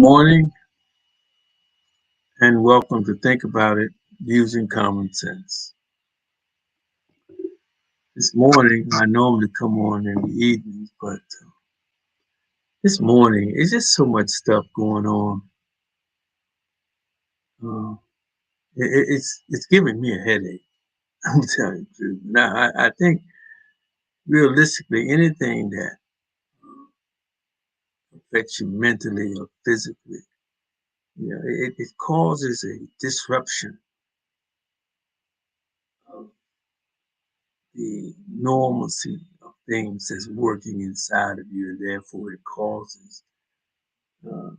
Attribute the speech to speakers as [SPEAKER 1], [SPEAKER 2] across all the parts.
[SPEAKER 1] Morning and welcome to Think About It Using Common Sense. This morning, I normally come on in the evenings, but this morning, it's just so much stuff going on. Uh, it's giving me a headache. I'm telling you the truth. Now, I think realistically, anything that affects you mentally or physically, it causes a disruption of the normalcy of things that's working inside of you, and therefore it causes uh,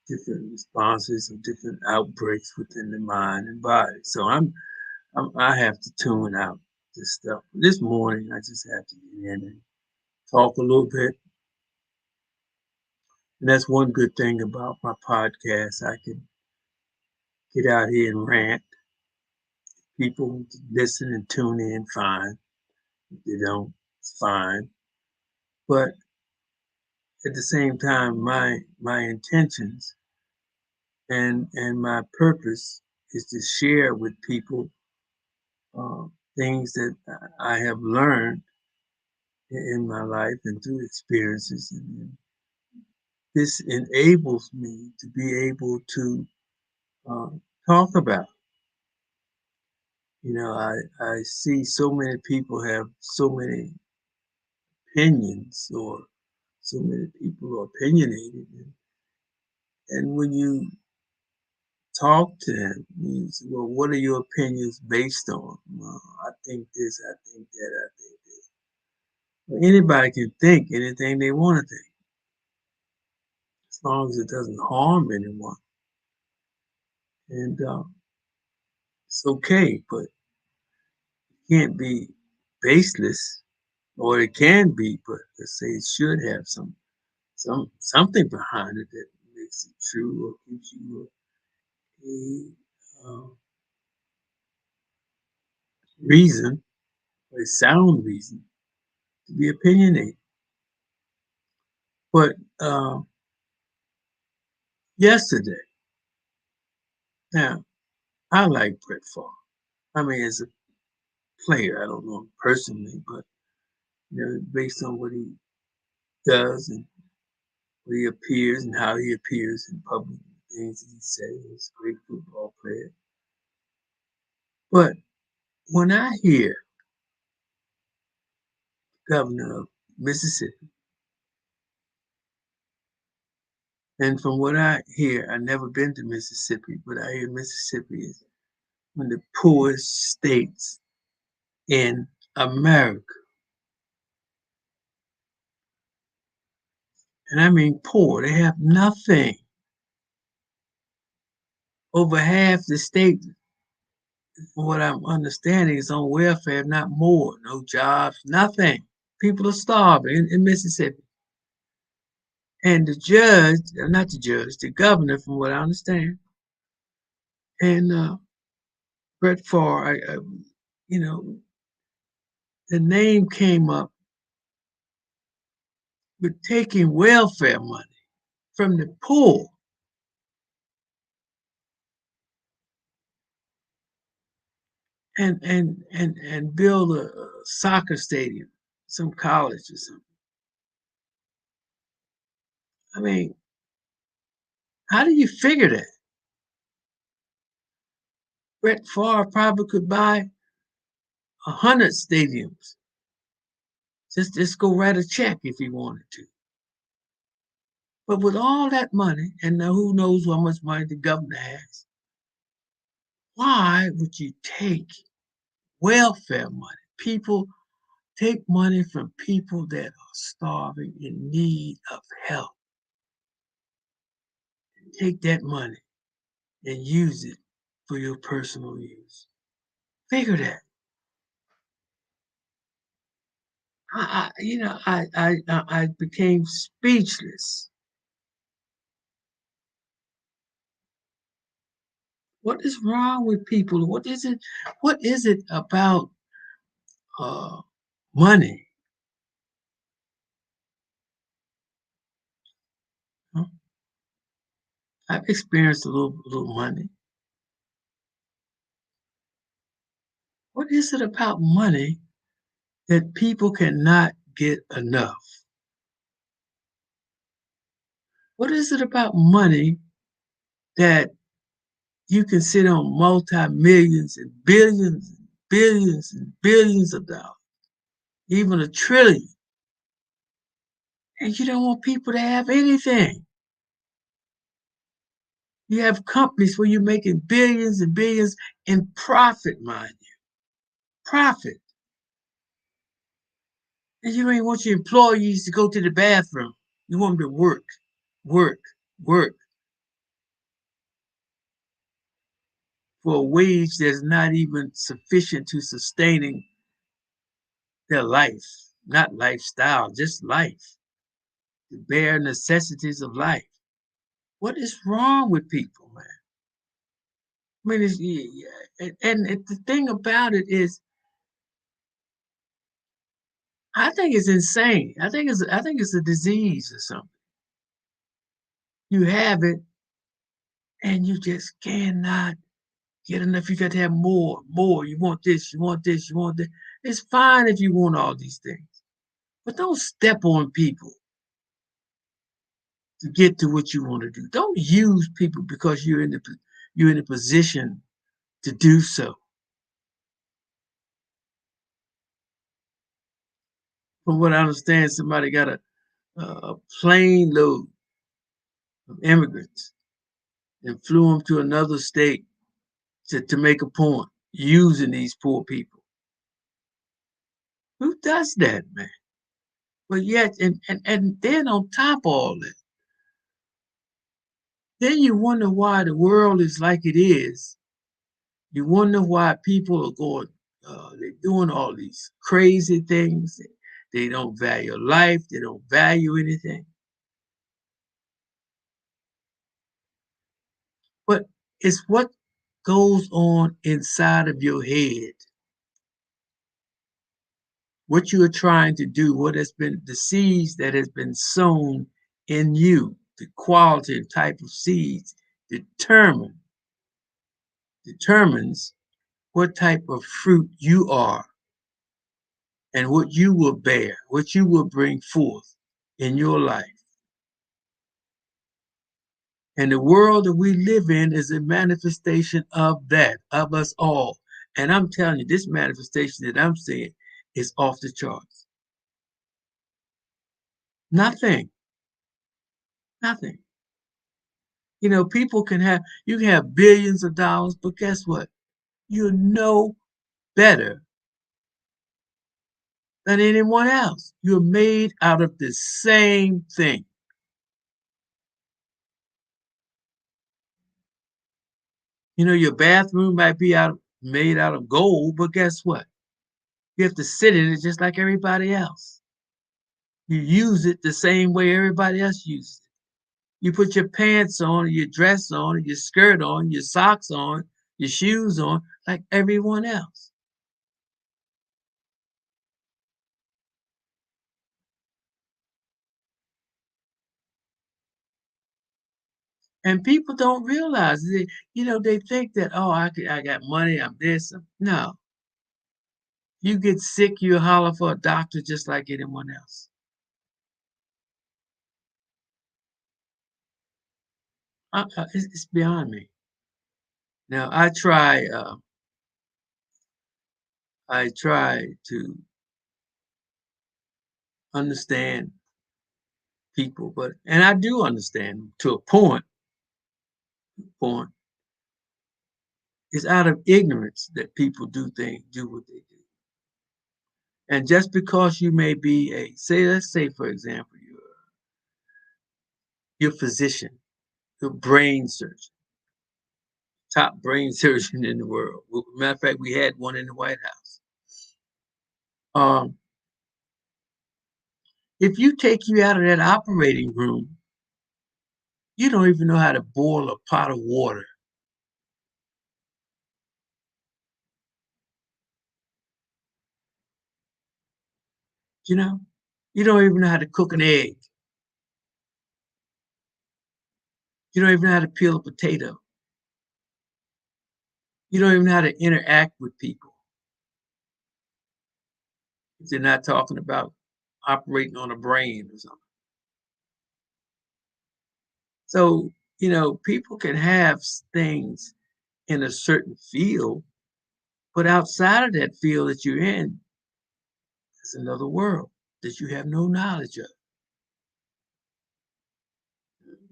[SPEAKER 1] different responses and different outbreaks within the mind and body. So I have to tune out this stuff. This morning, I just have to get in and talk a little bit. And that's one good thing about my podcast. I can get out here and rant. People listen and tune in, fine. If they don't, it's fine. But at the same time, my intentions and my purpose is to share with people uh, things that I have learned in my life and through experiences. And this enables me to be able to uh, talk about. I see so many people have so many opinions, or so many people are opinionated. And when you talk to them, you say, well, what are your opinions based on? Well, I think this, I think that, I think this. Well, anybody can think anything they want to think, as long as it doesn't harm anyone. And it's okay, but it can't be baseless, or it can be, but let's say it should have something behind it that makes it true or gives you a reason, or a sound reason to be opinionated. But yesterday, now I like Brett Favre. I mean, as a player, I don't know him personally, but based on what he does and what he appears and how he appears in public, things that he says, he's a great football player. But when I hear governor of Mississippi, and from what I hear, I've never been to Mississippi, but I hear Mississippi is one of the poorest states in America. And I mean poor. They have nothing. Over half the state, from what I'm understanding, is on welfare, if not more. No jobs, nothing. People are starving in Mississippi. And the judge, not the judge, the governor, from what I understand, and Brett Favre, you know, the name came up with taking welfare money from the poor and build a soccer stadium, some college or something. I mean, how do you figure that? Brett Favre probably could buy 100 stadiums. Just go write a check if he wanted to. But with all that money, and now who knows how much money the governor has, why would you take welfare money? People take money from people that are starving in need of help. Take that money and use it for your personal use. Figure that. I became speechless. What is wrong with people? What is it? What is it about uh, money? Huh? I've experienced a little money. What is it about money that people cannot get enough? What is it about money that you can sit on multi-millions and billions and billions of dollars, even a trillion, and you don't want people to have anything? You have companies where you're making billions and billions in profit, mind you, profit. And you don't even want your employees to go to the bathroom. You want them to work, work, work for a wage that's not even sufficient to sustaining their life, not lifestyle, just life, the bare necessities of life. What is wrong with people, man? I mean, and the thing about it is, I think it's insane. I think it's a disease or something. You have it, and you just cannot get enough. You got to have more, more. You want this, you want this, you want that. It's fine if you want all these things, but don't step on people to get to what you want to do. Don't use people because you're in a position to do so. From what I understand, somebody got a plane load of immigrants and flew them to another state to make a point using these poor people. Who does that, man? But yet, and then on top of all that, then you wonder why the world is like it is. You wonder why people are they're doing all these crazy things. They don't value life. They don't value anything. But it's what goes on inside of your head, what you are trying to do, what has been the seeds that has been sown in you, the quality and type of seeds determine determines what type of fruit you are and what you will bear, what you will bring forth in your life. And the world that we live in is a manifestation of that, of us all. And I'm telling you, this manifestation that I'm seeing is off the charts. Nothing, nothing. People you can have billions of dollars, but guess what? You're no better than anyone else. You're made out of the same thing. Your bathroom might be made out of gold, but guess what? You have to sit in it just like everybody else. You use it the same way everybody else uses it. You put your pants on, your dress on, your skirt on, your socks on, your shoes on, like everyone else. And people don't realize they think that, oh, I got money, I'm this. No, you get sick, you holler for a doctor just like anyone else. It's beyond me. Now I try to understand people, and I do understand to a point. It's out of ignorance that people do what they do. And just because you may be let's say, for example, you're a physician, you're a brain surgeon, top brain surgeon in the world. Matter of fact, we had one in the White House. Um, if you take you out of that operating room, you don't even know how to boil a pot of water. You know, you don't even know how to cook an egg. You don't even know how to peel a potato. You don't even know how to interact with people. If they're not talking about operating on a brain or something. So, people can have things in a certain field, but outside of that field that you're in, is another world that you have no knowledge of.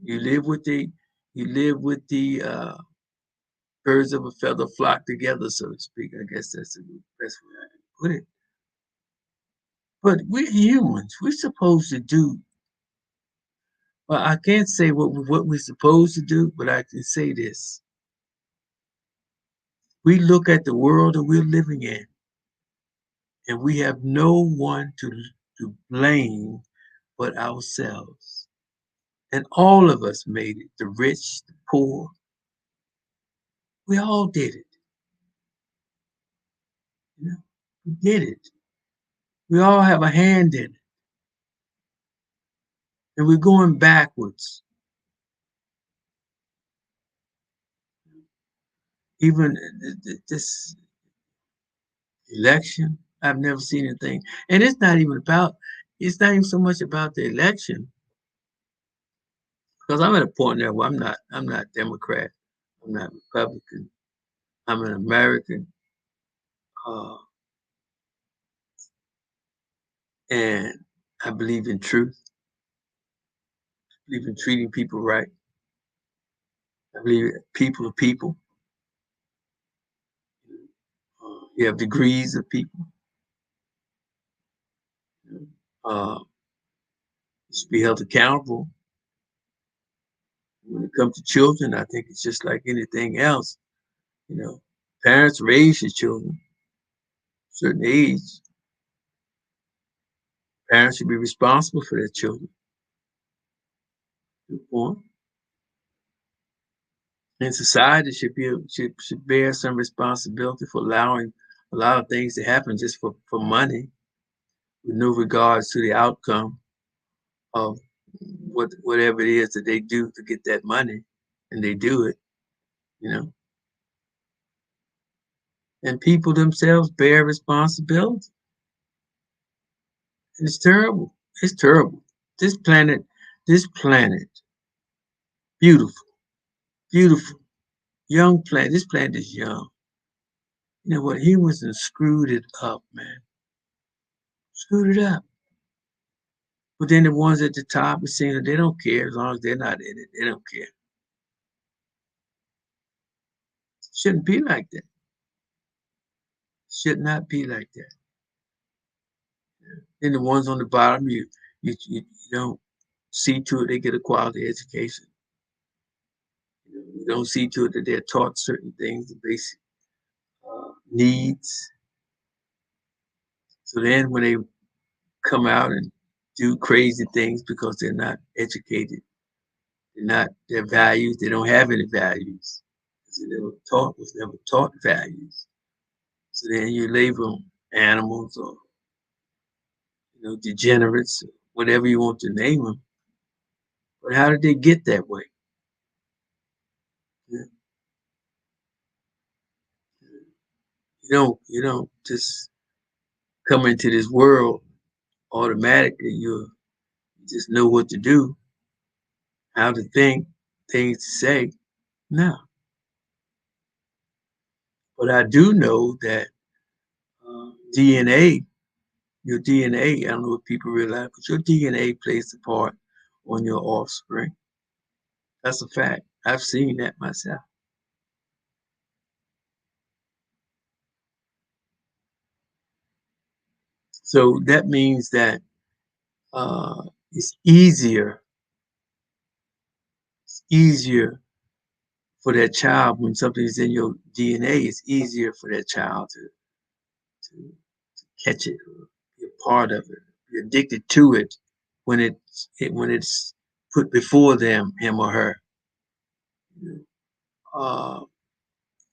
[SPEAKER 1] You live with the birds of a feather flock together, so to speak. I guess that's the best way I can put it. But we're humans. We're supposed to do. Well, I can't say what we're supposed to do, but I can say this: we look at the world that we're living in, and we have no one to blame but ourselves. And all of us made it. The rich, the poor, we all did it. We did it. We all have a hand in it, and we're going backwards. Even this election, I've never seen anything, and it's not even about. It's not even so much about the election, because I'm at a point now where I'm not Democrat, I'm not Republican, I'm an American, uh, and I believe in truth. I believe in treating people right. I believe people are people. You have degrees of people. Uh, you should be held accountable. When it comes to children, I think it's just like anything else. You know, Parents raise your children. A certain age, parents should be responsible for their children. Good point. And society should bear some responsibility for allowing a lot of things to happen just for money, with no regards to the outcome of whatever it is that they do to get that money, and they do it, you know. And people themselves bear responsibility. And it's terrible. It's terrible. This planet, this planet, beautiful, beautiful, young planet. This planet is young. You know what? Humans have screwed it up, man. Screwed it up. But then the ones at the top are saying that they don't care as long as they're not in it. They don't care. Shouldn't be like that. Should not be like that. Then the ones on the bottom, you don't see to it they get a quality education. You don't see to it that they're taught certain things, the basic needs. So then when they come out and do crazy things because they're not educated, their values, they don't have any values. They was never taught values. So then you label them animals or degenerates, whatever you want to name them. But how did they get that way? You don't just come into this world automatically. You just know what to do, how to think, things to say. No. But I do know that DNA, your DNA, I don't know what people realize, but your DNA plays a part on your offspring. That's a fact. I've seen that myself. So that means that it's easier for that child when something is in your DNA. It's easier for that child to catch it, or be a part of it, be addicted to it when it's put before them, him or her. Uh,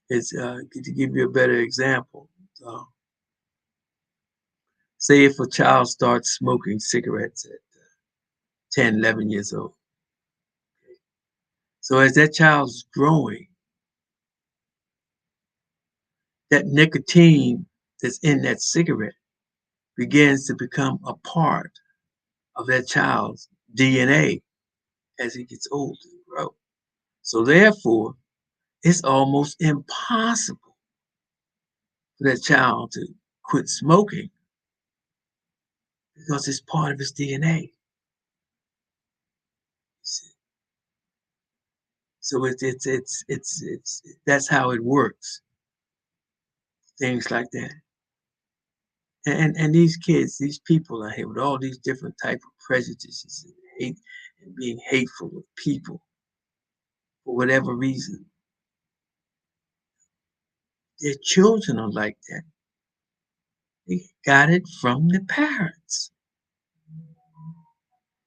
[SPEAKER 1] it's to give you a better example. Uh, Say if a child starts smoking cigarettes at 10, 11 years old. So as that child's growing, that nicotine that's in that cigarette begins to become a part of that child's DNA as he gets older and grow. So therefore, it's almost impossible for that child to quit smoking because it's part of his DNA. So it's that's how it works. Things like that. And these kids, these people out here with all these different type of prejudices and hate and being hateful of people for whatever reason, their children are like that. They got it from the parents.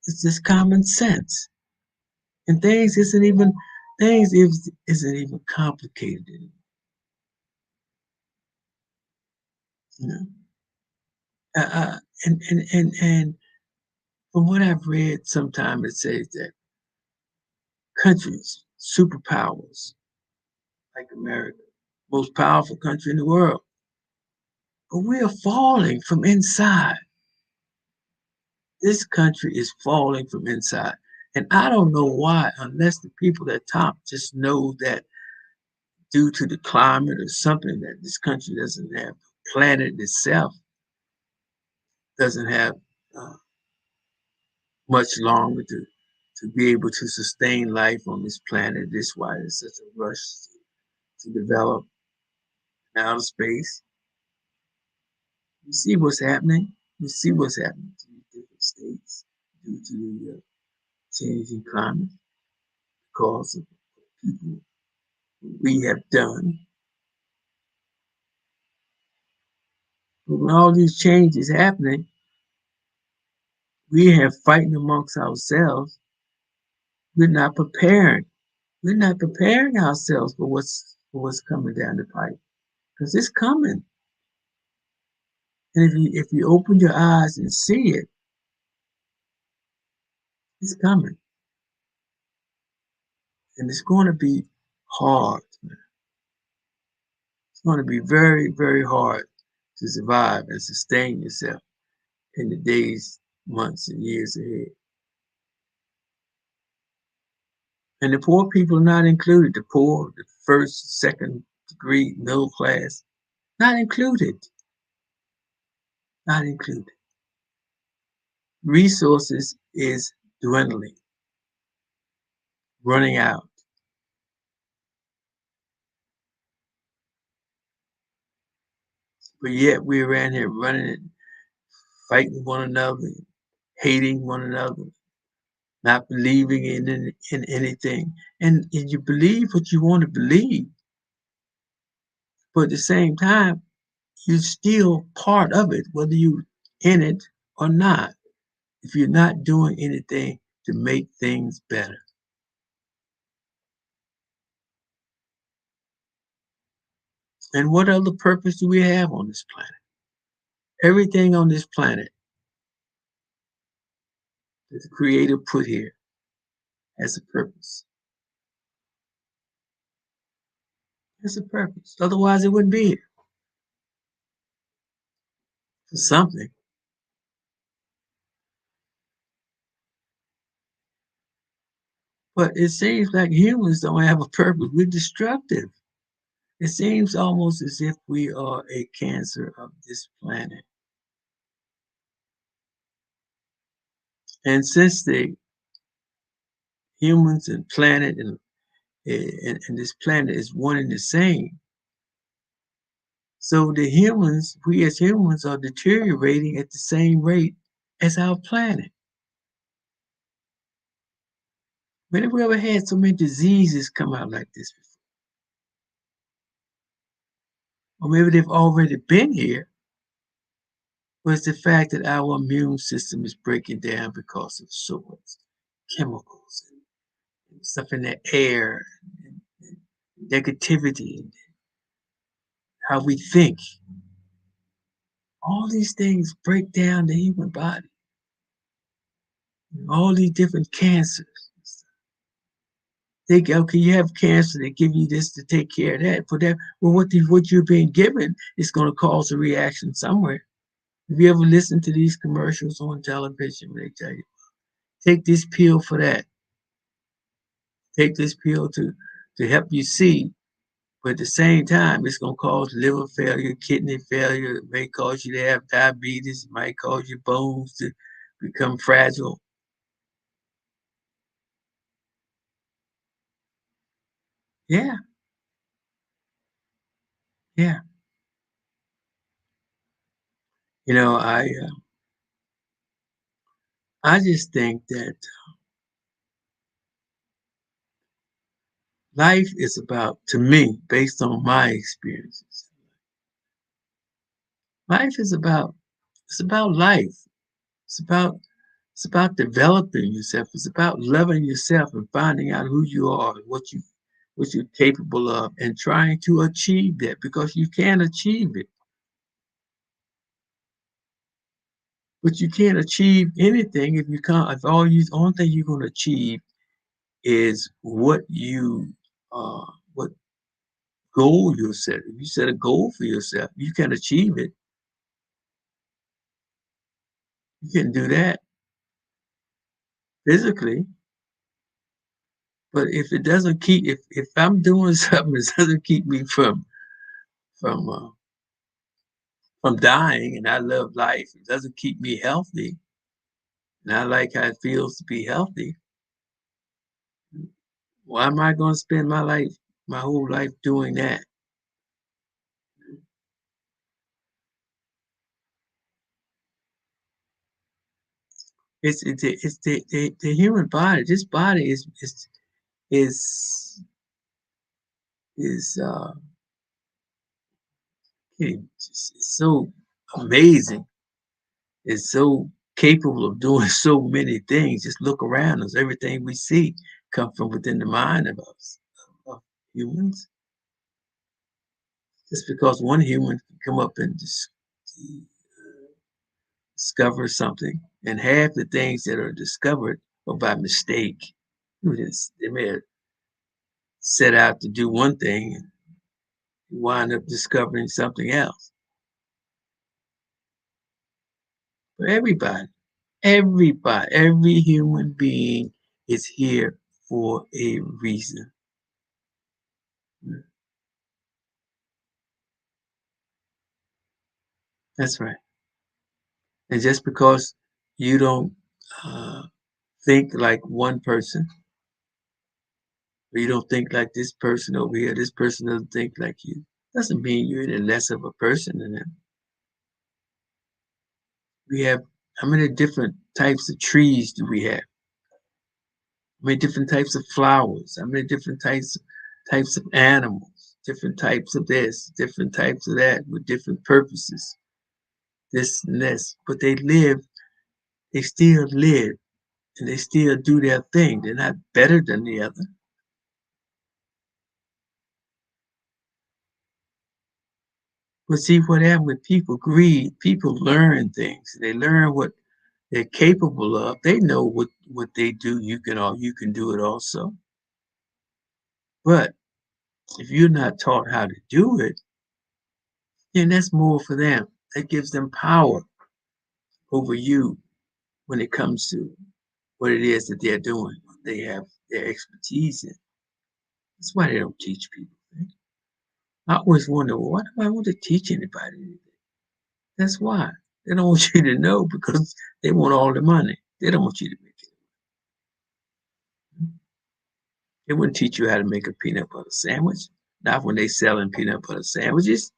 [SPEAKER 1] It's just common sense. And things isn't even complicated anymore, you know. And from what I've read, sometimes it says that countries, superpowers like America, most powerful country in the world, but we are falling from inside. This country is falling from inside. And I don't know why, unless the people at top just know that due to the climate or something that this country doesn't have, the planet itself doesn't have uh, much longer to be able to sustain life on this planet. This is why there's such a rush to develop outer space. You see what's happening. You see what's happening to these different states due to the changing climate because of people we have done. But when all these changes happening, we have fighting amongst ourselves. We're not preparing. We're not preparing ourselves for what's coming down the pipe because it's coming. And if you open your eyes and see it, it's coming, and it's going to be hard. It's going to be very, very hard to survive and sustain yourself in the days, months, and years ahead. And the poor people are not included. The poor, the first, second degree, middle class, not included. Not included. Resources is dwindling, running out. But yet we're around here running it, fighting one another, hating one another, not believing in anything. And you believe what you want to believe, but at the same time, you're still part of it, whether you're in it or not, if you're not doing anything to make things better. And what other purpose do we have on this planet? Everything on this planet that the Creator put here has a purpose. Has a purpose. Otherwise, it wouldn't be here. For something. But it seems like humans don't have a purpose. We're destructive. It seems almost as if we are a cancer of this planet. And since the humans and planet and this planet is one and the same, so the humans, we as humans are deteriorating at the same rate as our planet. When have we ever had so many diseases come out like this before? Or maybe they've already been here, but it's the fact that our immune system is breaking down because of soils, chemicals, and stuff in the air, and negativity, and how we think. All these things break down the human body. All these different cancers. They go, okay, you have cancer, they give you this to take care of that. For that, well, what you're being given is going to cause a reaction somewhere. Have you ever listened to these commercials on television where they tell you, take this pill for that, take this pill to help you see, but at the same time, it's going to cause liver failure, kidney failure. It may cause you to have diabetes. It might cause your bones to become fragile. Yeah, yeah. You know, I just think that life is about, to me, based on my experiences, life is about, it's about life. It's about it's about developing yourself. It's about loving yourself and finding out who you are, what you're capable of, and trying to achieve that because you can achieve it. But you can't achieve anything if you can't. If only thing you're going to achieve is what goal you set. If you set a goal for yourself, you can achieve it. You can do that physically. But if it doesn't keep, if I'm doing something that doesn't keep me from from dying, and I love life, it doesn't keep me healthy, and I like how it feels to be healthy. Why am I going to spend my whole life doing that? The human body. This body is is it's so amazing. It's so capable of doing so many things. Just look around us. Everything we see come from within the mind of us, of humans. Just because one human can come up and discover something, and half the things that are discovered are by mistake. They may have set out to do one thing and wind up discovering something else. But every human being is here for a reason. That's right. And just because you don't uh, think like one person, or you don't think like this person over here, this person doesn't think like you, doesn't mean you're any less of a person than them. We have, how many different types of trees do we have? How many different types of flowers? How many different types of animals? Different types of this, different types of that, with different purposes. This and this, but they live. They still live, and they still do their thing. They're not better than the other. But see what happens when people greed, people learn things. They learn what they're capable of. They know what they do. You can do it also. But if you're not taught how to do it, then that's more for them. That gives them power over you when it comes to what it is that they're doing, what they have their expertise in. That's why they don't teach people. I always wonder, well, why do I want to teach anybody anything? That's why. They don't want you to know because they want all the money. They don't want you to make it. They wouldn't teach you how to make a peanut butter sandwich. Not when they selling peanut butter sandwiches.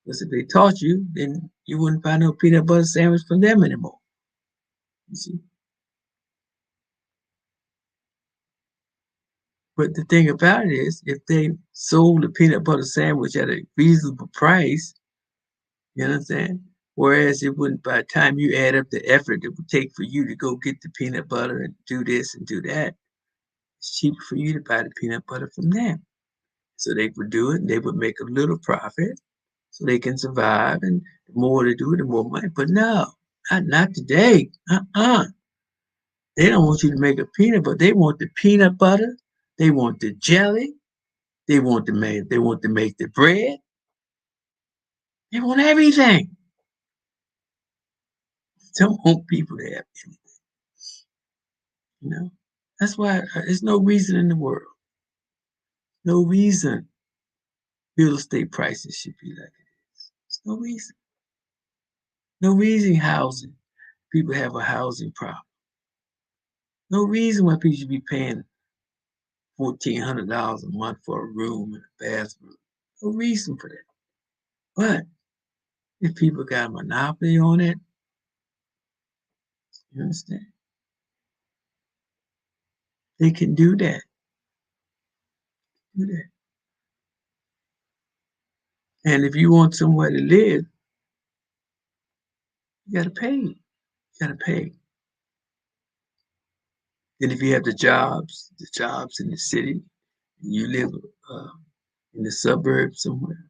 [SPEAKER 1] Because if they taught you, then you wouldn't buy no peanut butter sandwich from them anymore. You see? But the thing about it is, if they sold the peanut butter sandwich at a reasonable price, you understand? Whereas it wouldn't, by the time you add up the effort it would take for you to go get the peanut butter and do this and do that, it's cheaper for you to buy the peanut butter from them. So they would do it and they would make a little profit so they can survive. And the more they do it, the more money. But no, not today. They don't want you to make a peanut butter. They want the peanut butter They want the jelly. They want to make the bread. They want everything. Don't want people to have anything, you know? That's why there's no reason in the world, no reason real estate prices should be like it is. There's no reason. No reason housing. People have a housing problem. No reason why people should be paying $1,400 a month for a room and a bathroom. No reason for that. But if people got a monopoly on it, you understand? They can do that. Do that. And if you want somewhere to live, you gotta pay. You gotta pay. Then if you have the jobs in the city, and you live uh, in the suburbs somewhere,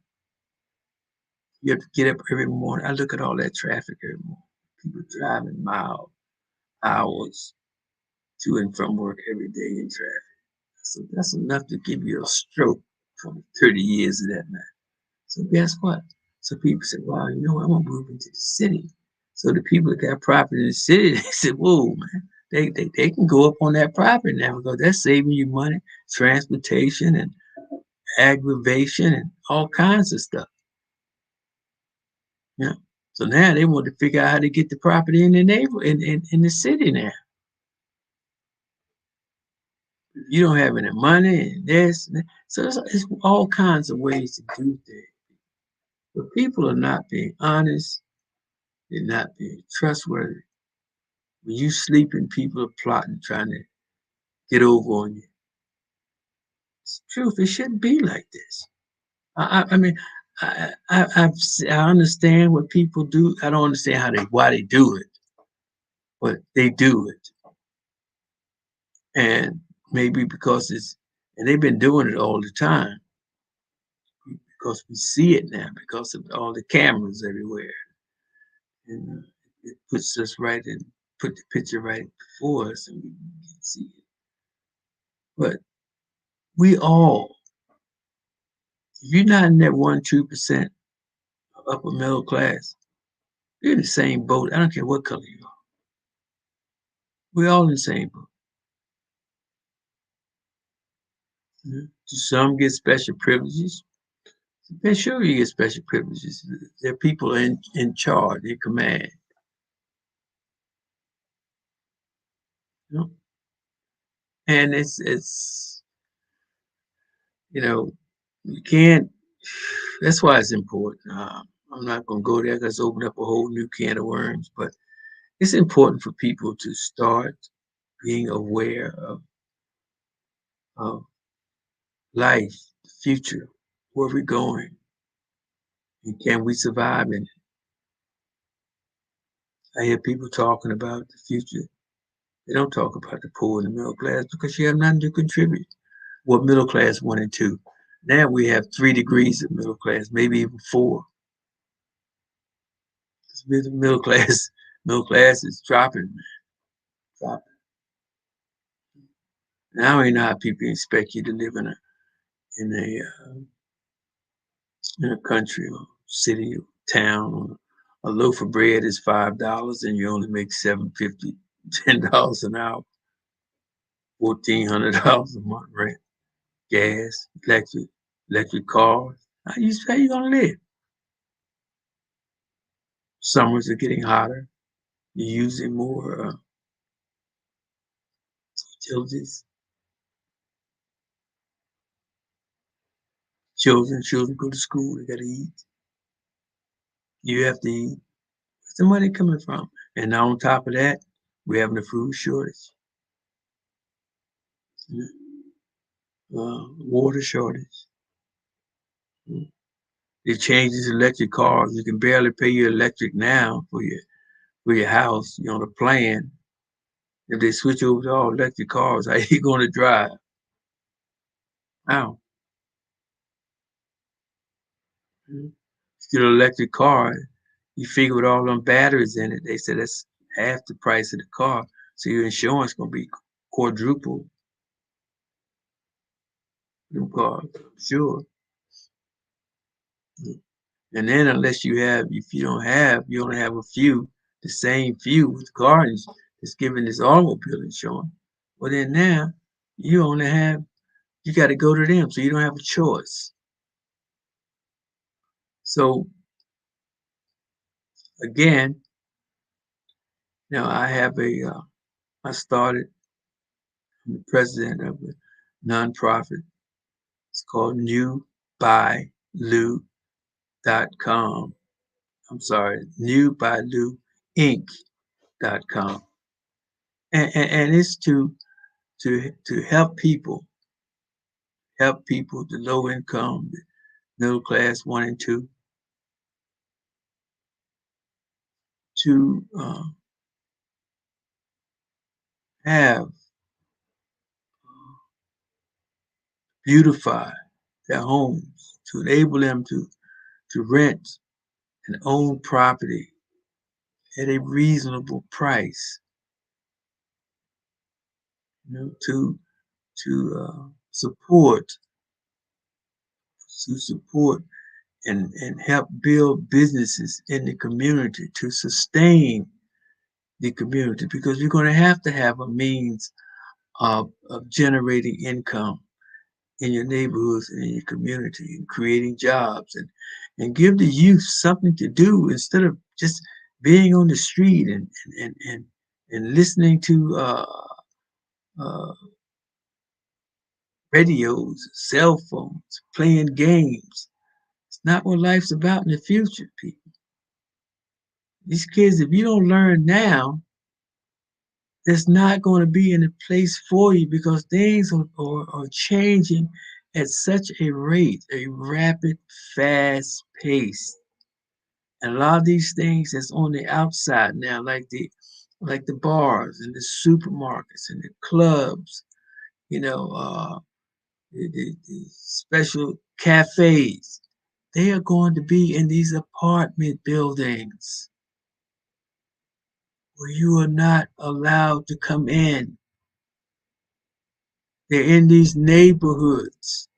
[SPEAKER 1] you have to get up every morning. I look at all that traffic every morning. People driving miles, hours to and from work every day in traffic. So that's enough to give you a stroke for 30 years of that man. So guess what? So people said, "Wow, you know what? I'm gonna move into the city." So the people that got property in the city, they said, "Whoa, man, they can go up on that property now because that's saving you money, transportation and aggravation and all kinds of stuff." Yeah. So now they want to figure out how to get the property in the in the city now. You don't have any money and this, and that. So it's all kinds of ways to do things. But people are not being honest. They're not being trustworthy. When you sleeping, people are plotting, trying to get over on you. It's the truth. It shouldn't be like this. I mean, I understand what people do. I don't understand why they do it, but they do it, and maybe because and they've been doing it all the time because we see it now because of all the cameras everywhere, and it puts us right in, put the picture right before us, and we can see it. But we all, if you're not in that 1-2% upper middle class, you're in the same boat. I don't care what color you are. We're all in the same boat. Mhm. Some get special privileges. They sure you get special privileges. There are people in charge, in command. You know? And it's you know you can't. That's why it's important. I'm not going to go there because open up a whole new can of worms. But it's important for people to start being aware of life, the future, where we're going, and can we survive in it? I hear people talking about the future. They don't talk about the poor and the middle class because you have nothing to contribute. What middle class 1 and 2. Now we have 3 degrees of middle class, maybe even 4. Middle class, middle class is dropping, man, dropping. Now I know how people expect you to live in a in a country or city or town. A loaf of bread is $5 and you only make 7.50, $10 an hour, $1,400 a month rent, gas, electric cars. How you gonna live? Summers are getting hotter. You're using more utilities. Children go to school. They gotta eat. You have to eat. Where's the money coming from? And now on top of that, we're having a food shortage, water shortage. Mm. They changed these electric cars. You can barely pay your electric now for your house. You're on a plan. If they switch over to all electric cars, how you going to drive? How? Mm. Get an electric car. You figure with all them batteries in it, they said that's half the price of the car. So your insurance gonna be quadruple. them cars, sure. And then unless you have, if you don't have, you only have a few, the same few with cars that's giving this automobile insurance. Well, then now you only have, you got to go to them, so you don't have a choice. So again, now I have I started, I'm the president of a nonprofit. It's called newbylou.com. I'm sorry, newbylou.inc.com. And it's to help people, the low income, the middle class 1 and 2, to have beautify their homes, to enable them to rent and own property at a reasonable price, to support support and help build businesses in the community to sustain the community, because you're going to have a means of generating income in your neighborhoods and in your community and creating jobs, and give the youth something to do instead of just being on the street and listening to uh, radios, cell phones, playing games. It's not what life's about in the future, people. These kids, if you don't learn now, there's not going to be any place for you, because things are changing at such a rate, a rapid, fast pace. And a lot of these things that's on the outside now, like the bars and the supermarkets and the clubs, you know, the special cafes, they are going to be in these apartment buildings where you are not allowed to come in. They're in these neighborhoods,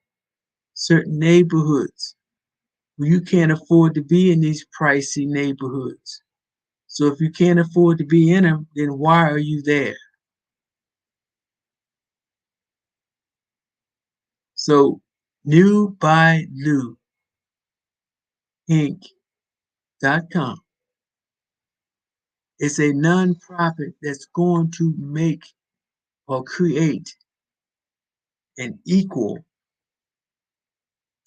[SPEAKER 1] certain neighborhoods, where you can't afford to be in these pricey neighborhoods. So if you can't afford to be in them, then why are you there? So New by Lou Inc.com is a nonprofit that's going to make or create an equal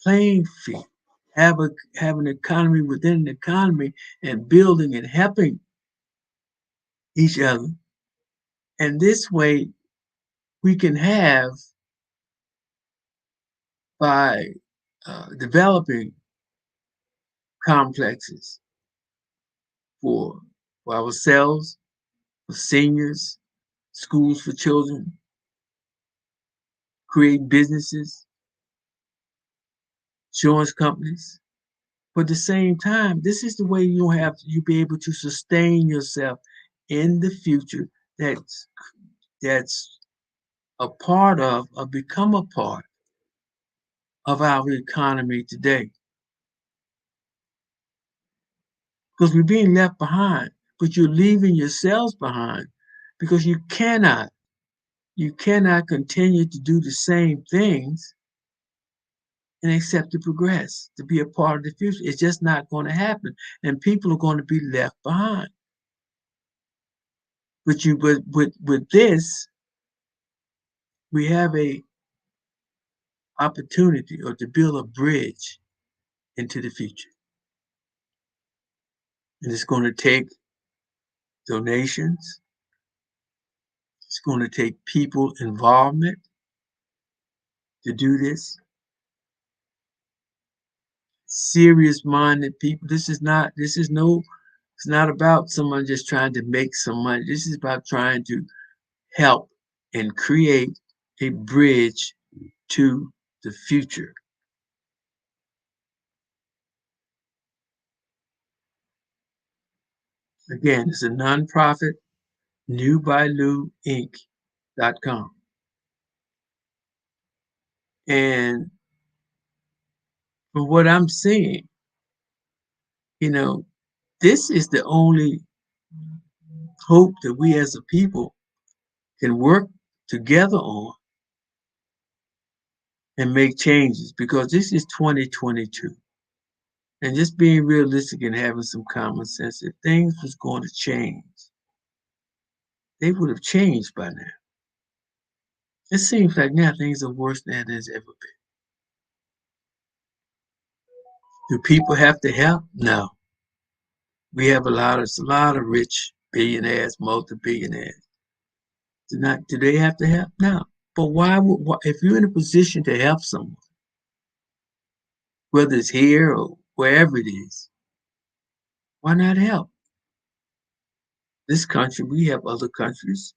[SPEAKER 1] playing field, have an economy within an economy, and building and helping each other. And this way we can have, by developing complexes for, for ourselves, for seniors, schools for children, create businesses, insurance companies. But at the same time, this is the way you be able to sustain yourself in the future. That's a part of, or become a part of our economy today. Because we're being left behind, but you're leaving yourselves behind, because you cannot continue to do the same things and expect to progress, to be a part of the future. It's just not going to happen, and people are going to be left behind. But with this, we have a opportunity, or to build a bridge into the future. And it's going to take donations. It's going to take people involvement to do this. Serious minded people. It's not about someone just trying to make some money. This is about trying to help and create a bridge to the future. Again, it's a nonprofit, newbylouinc.com. And from what I'm seeing, you know, this is the only hope that we as a people can work together on and make changes, because this is 2022. And just being realistic and having some common sense, if things was going to change, they would have changed by now. It seems like now things are worse than it's ever been. Do people have to help? No. We have a lot of rich billionaires, multi-billionaires. Do they have to help? No. But if you're in a position to help someone, whether it's here or wherever it is, why not help? This country, we have other countries.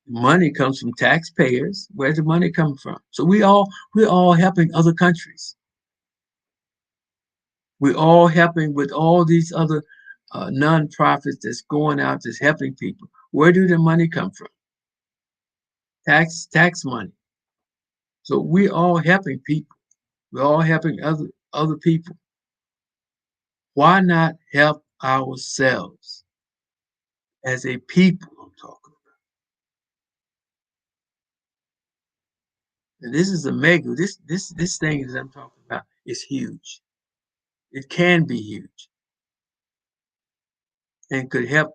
[SPEAKER 1] Money comes from taxpayers. Where's the money coming from? So we're all helping other countries. We're all helping with all these other nonprofits that's going out, that's helping people. Where do the money come from? Tax money. So we're all helping people. We're all helping other people. Why not help ourselves as a people? I'm talking about. And this is a mega. This thing that I'm talking about is huge. It can be huge and could help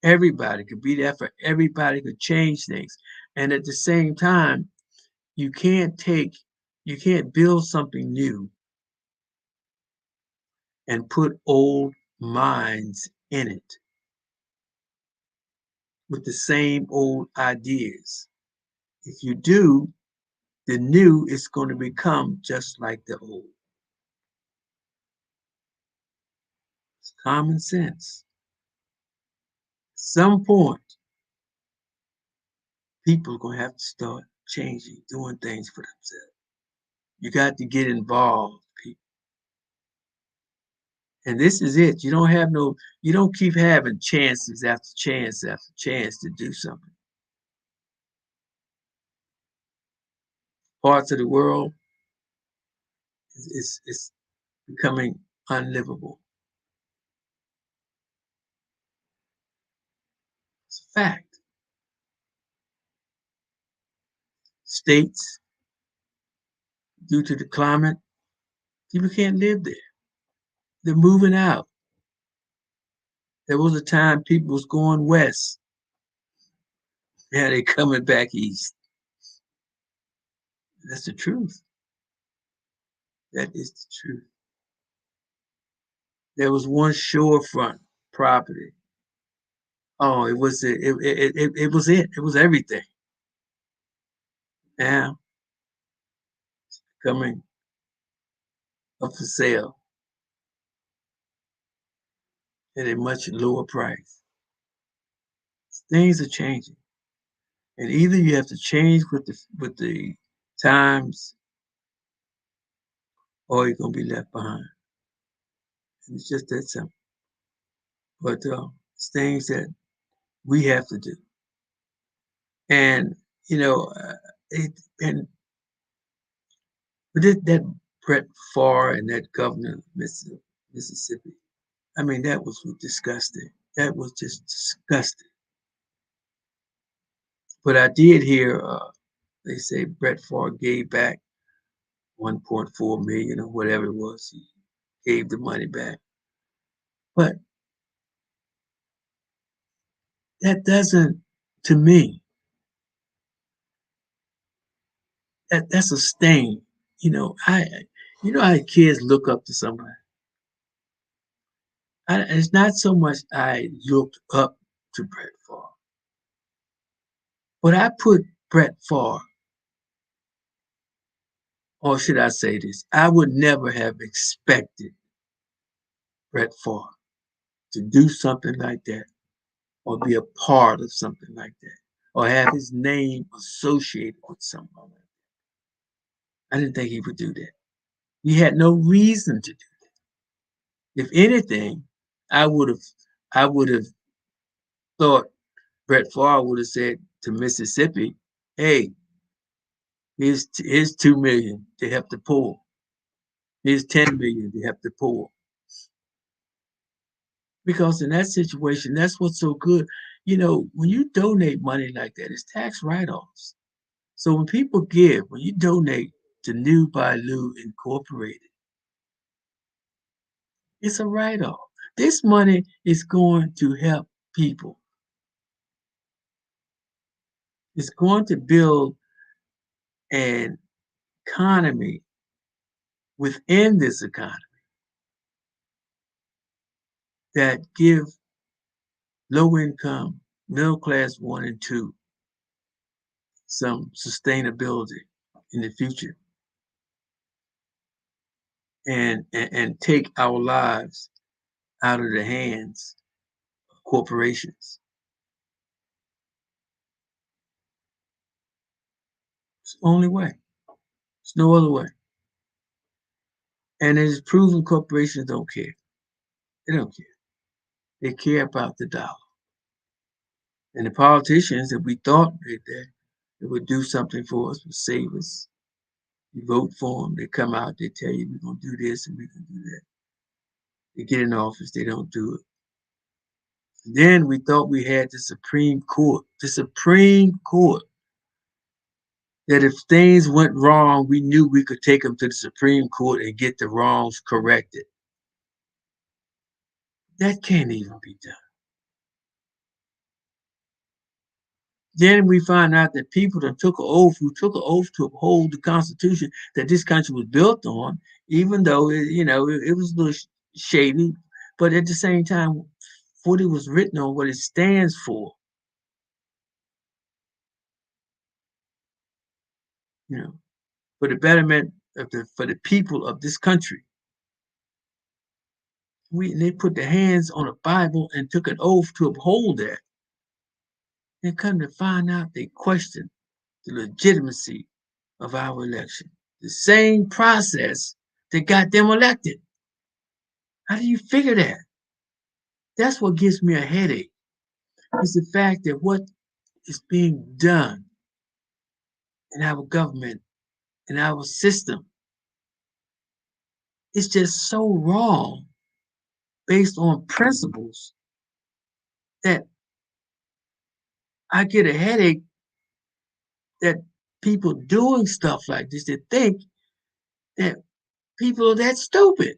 [SPEAKER 1] everybody. Could be there for everybody. Could change things. And at the same time, you can't build something new and put old minds in it with the same old ideas. If you do, the new is going to become just like the old. It's common sense. At some point, people are going to have to start changing, doing things for themselves. You got to get involved, people. And this is it. You don't keep having chances after chance after chance to do something. Parts of the world is becoming unlivable. It's a fact. States, due to the climate, people can't live there. They're moving out. There was a time people was going west. Now they're coming back east. That's the truth. That is the truth. There was one shorefront property. Oh, it was it was it. It was everything. Now it's coming up for sale at a much lower price. Things are changing, and either you have to change with the times, or you're gonna be left behind. And it's just that simple. But it's things that we have to do, and you know, it and but that Brett Favre and that governor of Mississippi, I mean, that was disgusting. That was just disgusting. But I did hear they say Brett Favre gave back 1.4 million or whatever it was. He gave the money back. But that doesn't, to me, that's a stain. You know how kids look up to somebody. It's not so much I looked up to Brett Favre, but I put Brett Favre, or should I say this? I would never have expected Brett Favre to do something like that, or be a part of something like that, or have his name associated with something like that. I didn't think he would do that. He had no reason to do that. If anything, I would have I would have thought Brett Favre would have said to Mississippi, "Hey, Here's 2 million to help the poor. Here's 10 million to help the poor. Because in that situation, that's what's so good. You know, when you donate money like that, it's tax write-offs. So when people give, when you donate to New by Lou Incorporated, it's a write-off. This money is going to help people. It's going to build an economy within this economy that give low income, middle class 1 and 2 some sustainability in the future and take our lives out of the hands of corporations. It's the only way. There's no other way. And it's proven corporations don't care. They don't care. They care about the dollar. And the politicians that we thought they would do something for us, would save us. You vote for them, they come out, they tell you we're going to do this and we're going to do that. They get in office, they don't do it. Then we thought we had the Supreme Court. The Supreme Court. That if things went wrong, we knew we could take them to the Supreme Court and get the wrongs corrected. That can't even be done. Then we find out that people that took an oath, who took an oath to uphold the Constitution that this country was built on, even though it was a little shady, but at the same time, what it was written on, what it stands for, for the betterment of for the people of this country. They put their hands on a Bible and took an oath to uphold that. And come to find out, they questioned the legitimacy of our election. The same process that got them elected. How do you figure that? That's what gives me a headache. It's the fact that what is being done in our government, in our system, is just so wrong based on principles that I get a headache that people doing stuff like this, they think that people are that stupid.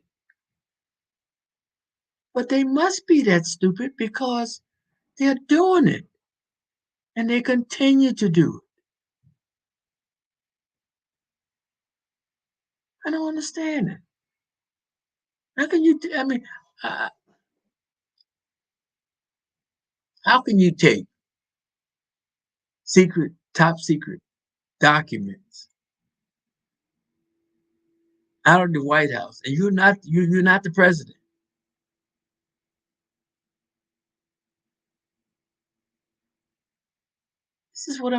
[SPEAKER 1] But they must be that stupid because they're doing it. And they continue to do it. I don't understand it. How can you, uh, how can you take top secret documents out of the White House and you're not the president? This is what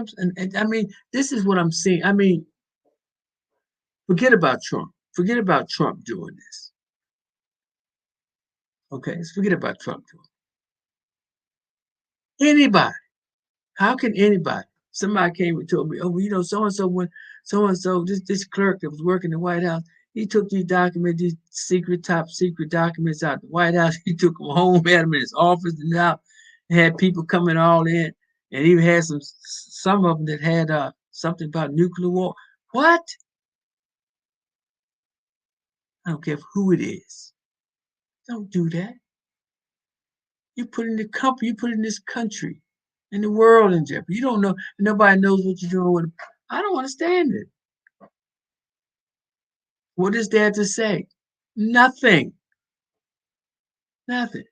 [SPEAKER 1] this is what I'm seeing. Forget about Trump. Forget about Trump doing this. Okay, let's forget about Trump doing it. Anybody. How can anybody? Somebody came and told me, oh, well, so and so, this clerk that was working in the White House, he took these documents, these top secret documents out of the White House. He took them home, had them in his office, and out, had people coming all in, and even had some of them that had something about nuclear war. What? I don't care who it is. Don't do that. You put in the company, you put in this country, in the world in jeopardy. You don't know, nobody knows what you're doing with. I don't understand it. What is there to say? Nothing. Nothing.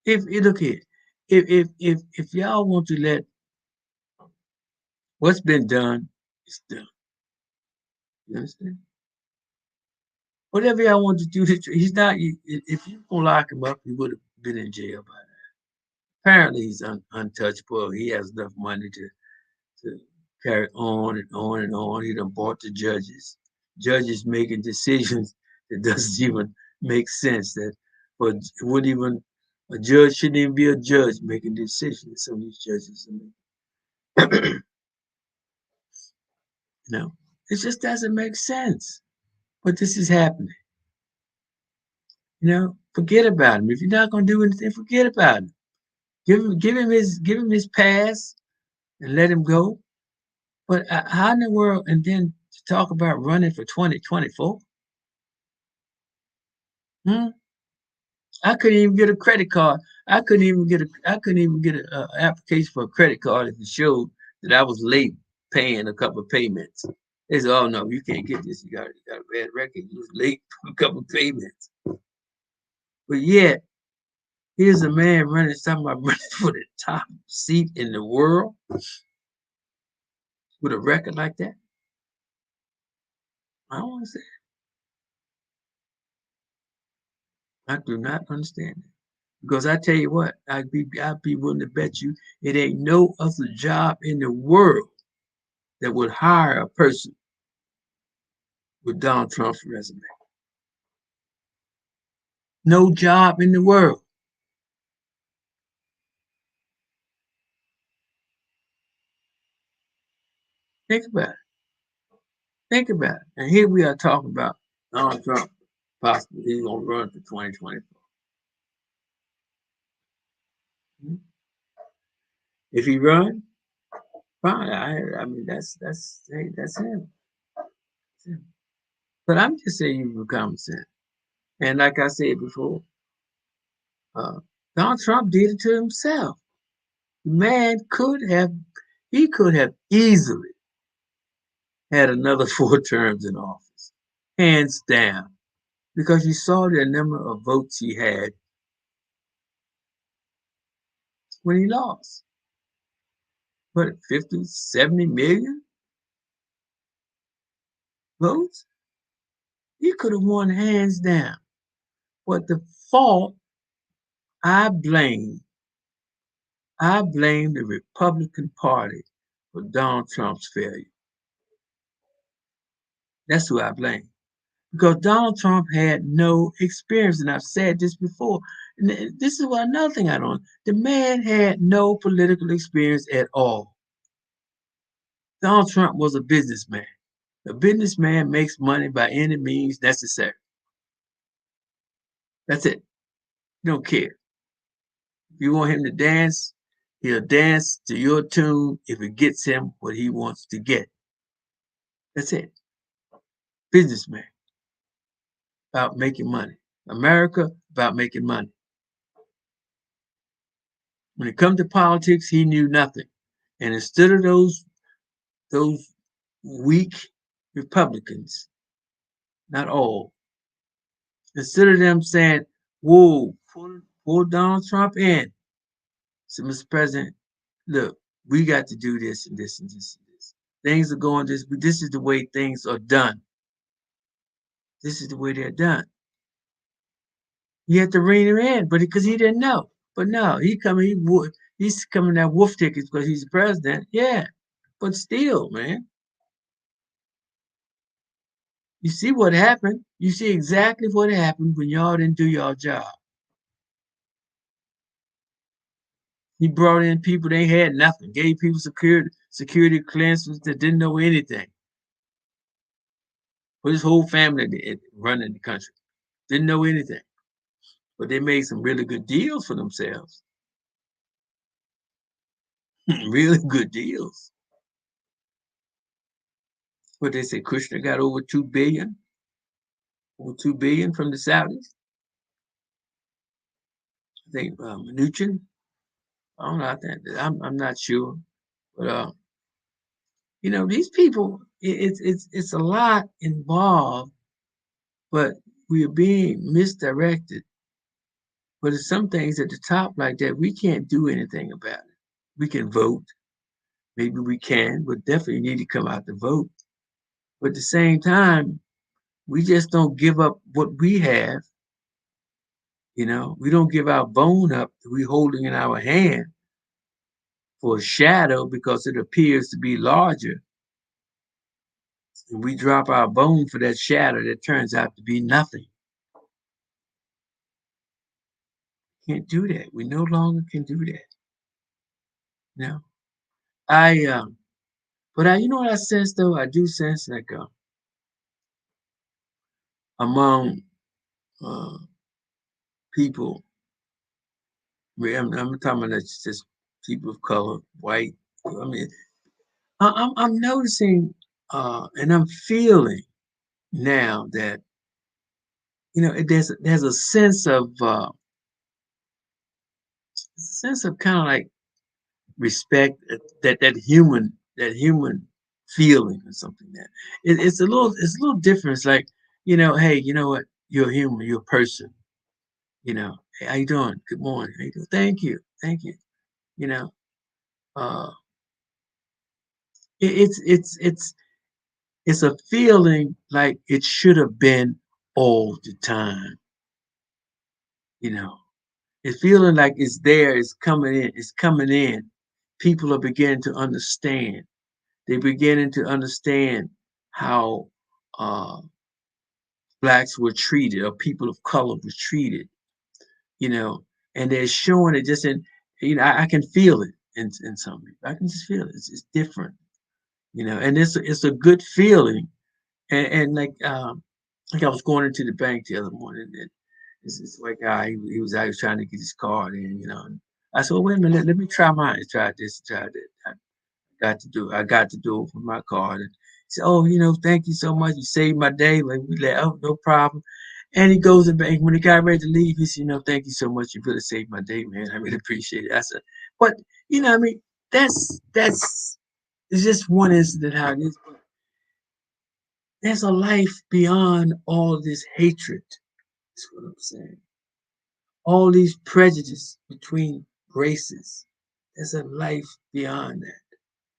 [SPEAKER 1] If look here, if y'all want to let what's been done is done. You understand? Whatever y'all want to do, he's not. If you gonna lock him up, he would have been in jail by now. Apparently, he's untouchable. He has enough money to carry on and on and on. He done bought the judges. Judges making decisions that doesn't even make sense. But it wouldn't even a judge shouldn't even be a judge making decisions. Some of these judges are making. You know, it just doesn't make sense. But this is happening. You know, forget about him. If you're not going to do anything, forget about him. Give him his pass and let him go. But how in the world? And then to talk about running for 2024? Hmm? I couldn't even get a credit card. I couldn't even get a application for a credit card if it showed that I was late paying a couple of payments. They said, "Oh no, you can't get this. You got a bad record. You was late for a couple of payments." But yet, here's a man running, talking about running for the top seat in the world with a record like that. I don't understand. I do not understand it. Because I tell you what, I'd be willing to bet you it ain't no other job in the world that would hire a person with Donald Trump's resume. No job in the world. Think about it. Think about it. And here we are talking about Donald Trump possibly he's gonna run for 2024. If he run, fine. I mean that's him. That's him. But I'm just saying you for common sense. And like I said before, uh, Donald Trump did it to himself. The man he could have easily had another 4 terms in office, hands down, because you saw the number of votes he had when he lost. What, 50, 70 million votes? He could have won hands down. But the fault, I blame, I blame the Republican Party for Donald Trump's failure. That's who I blame. Because Donald Trump had no experience, and I've said this before. And this is what another thing I don't. The man had no political experience at all. Donald Trump was a businessman. A businessman makes money by any means necessary. That's it. You don't care. If you want him to dance, he'll dance to your tune if it gets him what he wants to get. That's it. Businessman about making money. America about making money. When it comes to politics, he knew nothing. And instead of those weak Republicans, not all, instead of them saying, "Whoa, pull Donald Trump in," so Mr. President, look, we got to do this and this and this and this. Things are going this. This is the way things are done. This is the way they're done. You have to rein him in, but because he didn't know. But no, he's coming out wolf tickets because he's the president. Yeah, but still, man, you see what happened. You see exactly what happened when y'all didn't do your job. He brought in people they had nothing, gave people security clearances that didn't know anything. For his whole family running the country, didn't know anything, but they made some really good deals for themselves. Really good deals. What they say, Kushner got over 2 billion from the Saudis. I think Mnuchin. I don't know. I'm not sure, but these people. It's a lot involved, but we are being misdirected. But there's some things at the top like that we can't do anything about it. We can vote, maybe we can, but definitely need to come out to vote. But at the same time, we just don't give up what we have. We don't give our bone up that we holding in our hand for a shadow because it appears to be larger. And we drop our bone for that shadow that turns out to be nothing. Can't do that. We no longer can do that. You know, I But you know what I sense though? I do sense like among uh, people, I'm talking about just people of color, white. I mean, I'm noticing and I'm feeling now that there's a sense of kind of like respect that human feeling or something that it's a little different. It's like hey, you know what? You're a human. You're a person. Hey, how you doing? Good morning. How you doing? Thank you. Thank you. You know, uh, it's a feeling like it should have been all the time. You know, it's feeling like it's there. It's coming in. It's coming in. People are beginning to understand. They're beginning to understand how uh, blacks were treated or people of color were treated. You know, and they're showing it just in. I can feel it in some people. I can just feel it. It's different. And it's a good feeling. And like I was going into the bank the other morning, and this white guy, he was trying to get his card in. And I said, well, wait a minute, let me try mine. Try this, try that. I got to do it for my card. And he said, oh, thank you so much. You saved my day. Like we let, oh, no problem. And he goes in back when he got ready to leave. He said, thank you so much. You really saved my day, man. I really appreciate it. I said, but I mean, that's it's just one incident how it is. But there's a life beyond all this hatred. That's what I'm saying. All these prejudice between races. There's a life beyond that.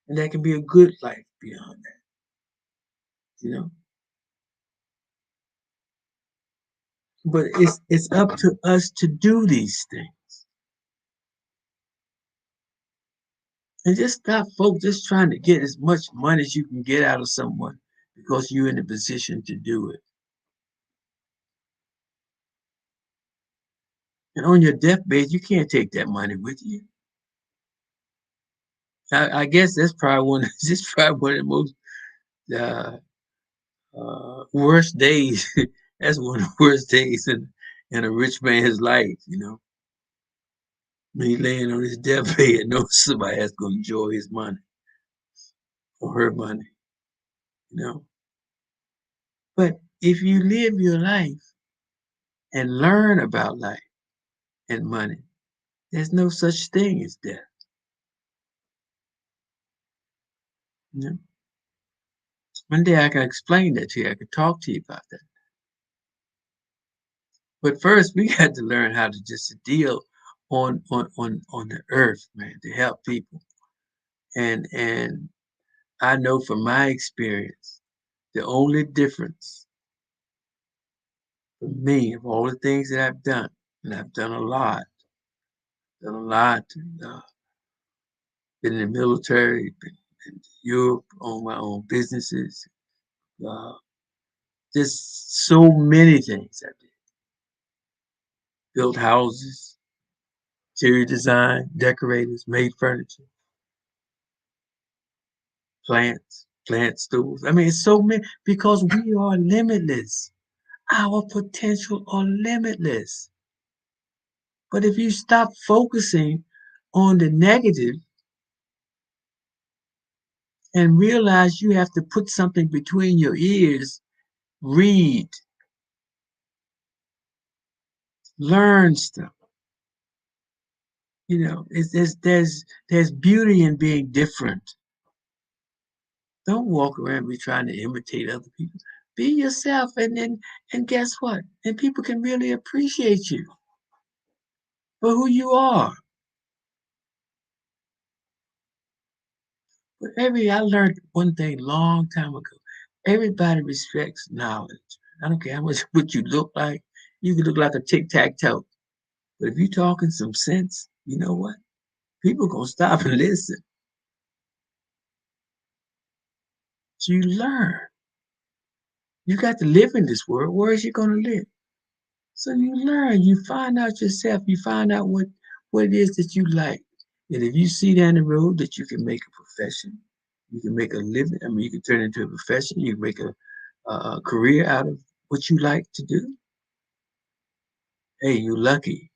[SPEAKER 1] And that can be a good life beyond that, you know. But it's up to us to do these things. And just stop folks just trying to get as much money as you can get out of someone because you're in a position to do it. And on your deathbed, you can't take that money with you. I guess that's probably one. This probably one of the most uh, worst days. That's one of the worst days in a rich man's life. When he's laying on his deathbed, knows somebody that's going to enjoy his money or her money. You know. But if you live your life and learn about life and money, there's no such thing as death. You know? One day I can explain that to you. I can talk to you about that. But first, we got to learn how to just deal on the earth, man, to help people. And I know from my experience, the only difference for me of all the things that I've done, and I've done a lot, been in the military, been in Europe, own my own businesses, uh, just so many things I did. Built houses, interior design, decorators, made furniture, plant stools. I mean, it's so many because we are limitless. Our potential are limitless. But if you stop focusing on the negative and realize you have to put something between your ears, read, learn stuff. There's beauty in being different. Don't walk around be trying to imitate other people. Be yourself, and guess what? And people can really appreciate you for who you are. But I learned one thing long time ago. Everybody respects knowledge. I don't care how much what you look like. You can look like a tic tac toe. But if you're talking some sense, you know what? People gonna stop and listen. So you learn. You got to live in this world. Where is you gonna live? So you learn. You find out yourself. You find out what it is that you like. And if you see down the road that you can make a profession, You can make a living. I mean, you can turn it into a profession. You can make a career out of what you like to do. Hey, you lucky.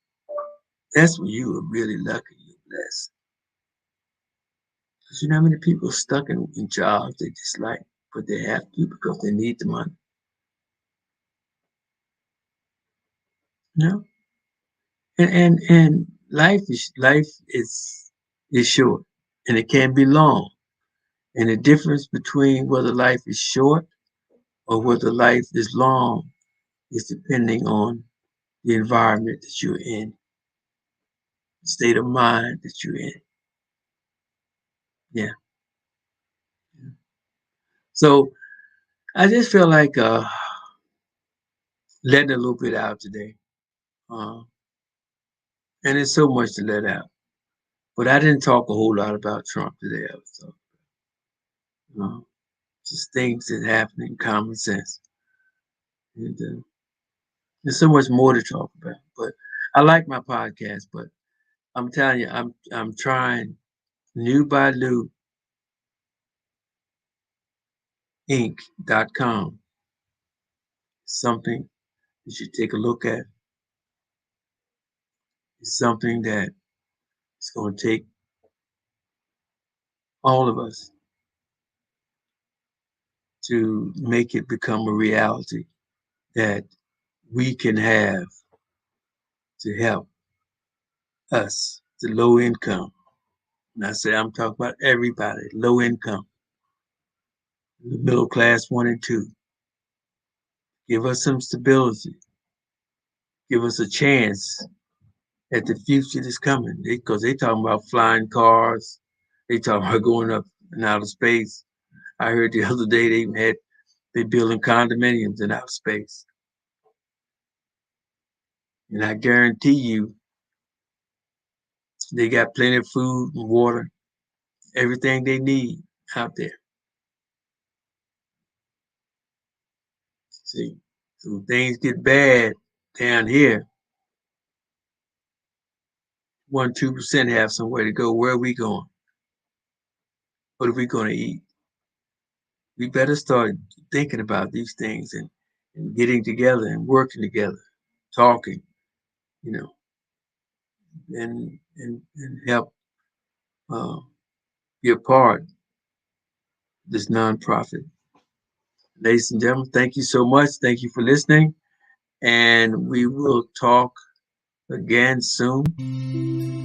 [SPEAKER 1] That's when you are really lucky. You're blessed. Because you know how many people stuck in jobs they dislike, but they have to because they need the money. You know? And life is short and it can be long. And the difference between whether life is short or whether life is long is depending on the environment that you're in, the state of mind that you're in. Yeah. So I just feel like letting a little bit out today. Uh, and there's so much to let out. But I didn't talk a whole lot about Trump today. I was talking just things that happen in common sense. And there's so much more to talk about. But I like my podcast, but I'm telling you, I'm trying new by new inc.com. Something you should take a look at. It's something that it's going to take all of us to make it become a reality that we can have to help us, the low income. And I say I'm talking about everybody, low income, the middle class 1 and 2. Give us some stability. Give us a chance at the future that's coming. Because they talking about flying cars. They talking about going up in outer space. I heard the other day they building condominiums in outer space. And I guarantee you, they got plenty of food and water, everything they need out there. See, so when things get bad down here, 1-2% have somewhere to go. Where are we going? What are we going to eat? We better start thinking about these things and getting together and working together, talking, you know, and help be a part of this nonprofit. Ladies and gentlemen, thank you so much. Thank you for listening. And we will talk again soon.